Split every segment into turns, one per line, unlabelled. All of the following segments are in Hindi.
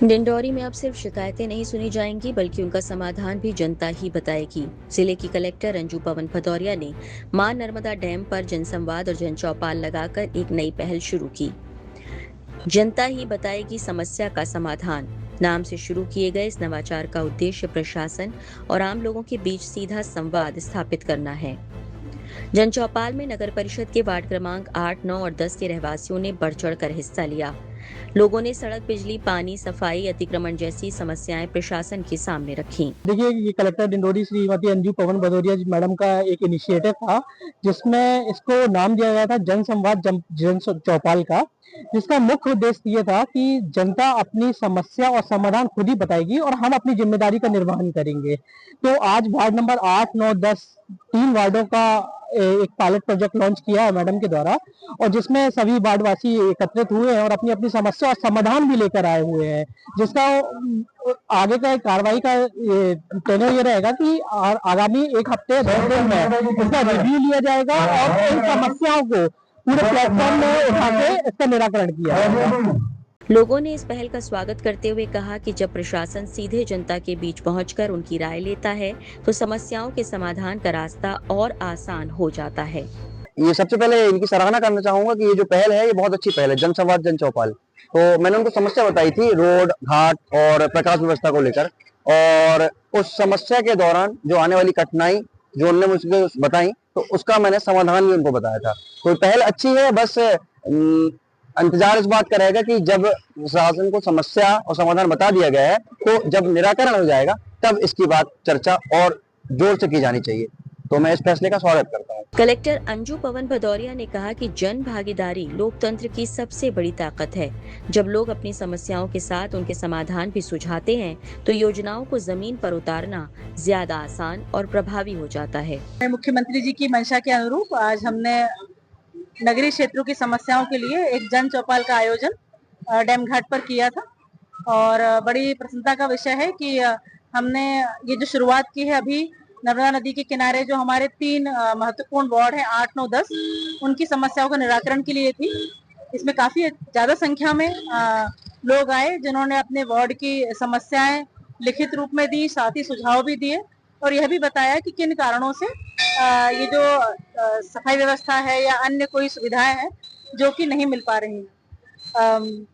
डिंडौरी में अब सिर्फ शिकायतें नहीं सुनी जाएंगी बल्कि उनका समाधान भी जनता ही बताएगी। जिले की कलेक्टर अंजू पवन भदौरिया ने मां नर्मदा डैम पर जनसंवाद और जन चौपाल लगाकर एक नई पहल शुरू की। जनता ही बताएगी समस्या का समाधान नाम से शुरू किए गए इस नवाचार का उद्देश्य प्रशासन और आम लोगों के बीच सीधा संवाद स्थापित करना है। जन चौपाल में नगर परिषद के वार्ड क्रमांक 8, 9 और 10 के रहवासियों ने बढ़ चढ़कर हिस्सा लिया। लोगों ने सड़क, बिजली, पानी, सफाई, अतिक्रमण जैसी समस्याएं प्रशासन के सामने रखी।
देखिए, ये कलेक्टर डिंडोरी श्रीमती अंजू पवन भदौरिया जी मैडम का एक इनिशिएटिव था, जिसमें इसको नाम दिया गया था जन संवाद जन चौपाल का, जिसका मुख्य उद्देश्य ये था कि जनता अपनी समस्या और समाधान खुद ही बताएगी और हम अपनी जिम्मेदारी का निर्वहन करेंगे। तो आज वार्ड नंबर 8, 9, 10 3 वार्डों का एक पायलट प्रोजेक्ट लॉन्च किया है मैडम के द्वारा, और जिसमें सभी वार्डवासी एकत्रित हुए हैं और अपनी अपनी समस्या और समाधान भी लेकर आए हुए हैं, जिसका आगे का कार्रवाई का टेनर ये रहेगा कि आगामी 1 हफ्ते 10 दिन में इसका रिव्यू लिया जाएगा और इन समस्याओं को पूरे प्लेटफॉर्म में उठा के इसका निराकरण किया जाएगा।
लोगों ने इस पहल का स्वागत करते हुए कहा कि जब प्रशासन सीधे जनता के बीच पहुंचकर उनकी राय लेता है तो समस्याओं के समाधान का रास्ता और आसान हो जाता है।
ये सबसे पहले इनकी सराहना करना चाहूंगा कि ये जो पहल है ये बहुत अच्छी पहल है, जन संवाद जन चौपाल। तो मैंने उनको समस्या बताई थी रोड, घाट और प्रकाश व्यवस्था को लेकर, और उस समस्या के दौरान जो आने वाली कठिनाई जो उन्होंने मुझे बताई, तो उसका मैंने समाधान भी उनको बताया था। तो पहल अच्छी है, बस इंतजार इस बात का रहेगा कि जब शासन को समस्या और समाधान बता दिया गया है तो जब निराकरण हो जाएगा तब इसकी बात चर्चा और जोर से की जानी चाहिए। तो मैं इस फैसले का स्वागत करता हूँ।
कलेक्टर अंजू पवन भदौरिया ने कहा कि जन भागीदारी लोकतंत्र की सबसे बड़ी ताकत है। जब लोग अपनी समस्याओं के साथ उनके समाधान भी सुझाते हैं तो योजनाओं को जमीन पर उतारना ज्यादा आसान और प्रभावी हो जाता है।
मुख्यमंत्री जी की मंशा के अनुरूप आज हमने नगरीय क्षेत्रों की समस्याओं के लिए एक जन चौपाल का आयोजन डैम घाट पर किया था, और बड़ी प्रसन्नता का विषय है कि हमने ये जो शुरुआत की है अभी नर्मदा नदी के किनारे जो हमारे 3 महत्वपूर्ण वार्ड हैं 8, 9, 10, उनकी समस्याओं का निराकरण के लिए थी। इसमें काफी ज्यादा संख्या में लोग आए जिन्होंने अपने वार्ड की समस्याएं लिखित रूप में दी, साथ ही सुझाव भी दिए और यह भी बताया कि किन कारणों से ये जो सफाई व्यवस्था है या अन्य कोई सुविधाएं हैं जो कि नहीं मिल पा रही हैं।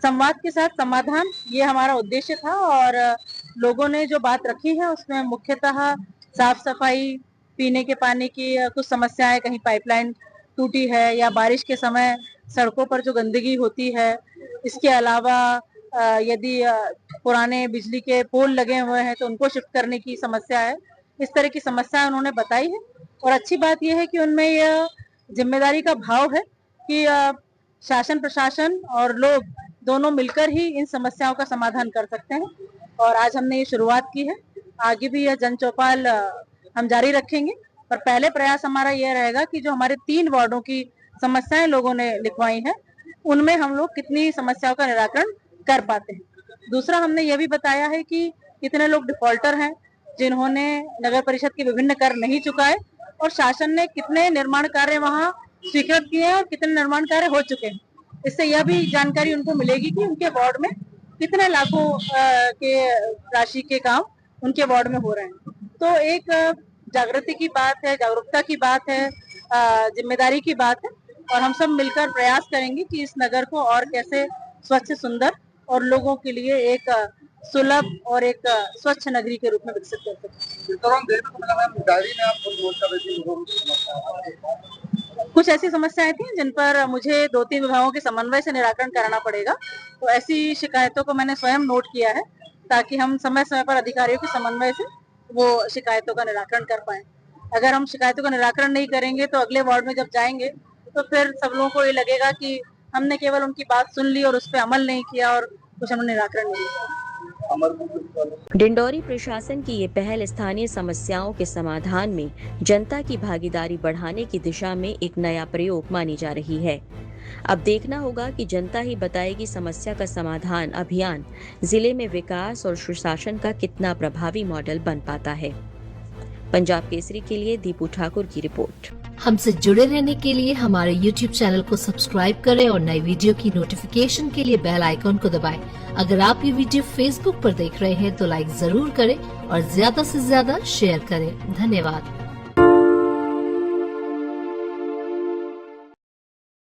संवाद के साथ समाधान ये हमारा उद्देश्य था, और लोगों ने जो बात रखी है उसमें मुख्यतः साफ सफाई, पीने के पानी की कुछ समस्याएं, कहीं पाइपलाइन टूटी है या बारिश के समय सड़कों पर जो गंदगी होती है, इसके अलावा यदि पुराने बिजली के पोल लगे हुए हैं तो उनको शिफ्ट करने की समस्या है। इस तरह की समस्या उन्होंने बताई है, और अच्छी बात यह है कि उनमें यह जिम्मेदारी का भाव है कि शासन प्रशासन और लोग दोनों मिलकर ही इन समस्याओं का समाधान कर सकते हैं। और आज हमने ये शुरुआत की है, आगे भी यह जन चौपाल हम जारी रखेंगे, पर पहले प्रयास हमारा यह रहेगा कि जो हमारे 3 वार्डों की समस्याएं लोगों ने लिखवाई हैं उनमें हम लोग कितनी समस्याओं का निराकरण कर पाते हैं। दूसरा, हमने यह भी बताया है कि कितने लोग डिफॉल्टर हैं जिन्होंने नगर परिषद के विभिन्न कर नहीं चुकाए, और शासन ने कितने निर्माण कार्य वहां स्वीकृत किए हैं और कितने निर्माण कार्य हो चुके हैं। इससे यह भी जानकारी उनको मिलेगी कि उनके वार्ड में कितने लाखों के राशि के काम उनके वार्ड में हो रहे हैं। तो एक जागृति की बात है, जागरूकता की बात है, जिम्मेदारी की बात है, और हम सब मिलकर प्रयास करेंगे कि इस नगर को और कैसे स्वच्छ, सुंदर और लोगों के लिए एक सुलभ और एक स्वच्छ नगरी के रूप में विकसित कर सकते हैं। कुछ ऐसी समस्याएं थी जिन पर मुझे 2-3 विभागों के समन्वय से निराकरण कराना पड़ेगा, तो ऐसी शिकायतों को मैंने स्वयं नोट किया है ताकि हम समय समय पर अधिकारियों के समन्वय से वो शिकायतों का निराकरण कर पाए। अगर हम शिकायतों का निराकरण नहीं करेंगे तो अगले वार्ड में जब जाएंगे तो फिर सब लोगों को ये लगेगा कि हमने केवल उनकी बात सुन ली और उस पर अमल नहीं किया और कुछ हमने निराकरण नहीं किया।
डिंडौरी प्रशासन की ये पहल स्थानीय समस्याओं के समाधान में जनता की भागीदारी बढ़ाने की दिशा में एक नया प्रयोग मानी जा रही है। अब देखना होगा कि जनता ही बताएगी समस्या का समाधान अभियान जिले में विकास और सुशासन का कितना प्रभावी मॉडल बन पाता है। पंजाब केसरी के लिए दीपू ठाकुर की रिपोर्ट।
हमसे जुड़े रहने के लिए हमारे YouTube चैनल को सब्सक्राइब करें और नई वीडियो की नोटिफिकेशन के लिए बेल आइकॉन को दबाएं। अगर आप ये वीडियो Facebook पर देख रहे हैं तो लाइक जरूर करें और ज्यादा से ज्यादा शेयर करें। धन्यवाद।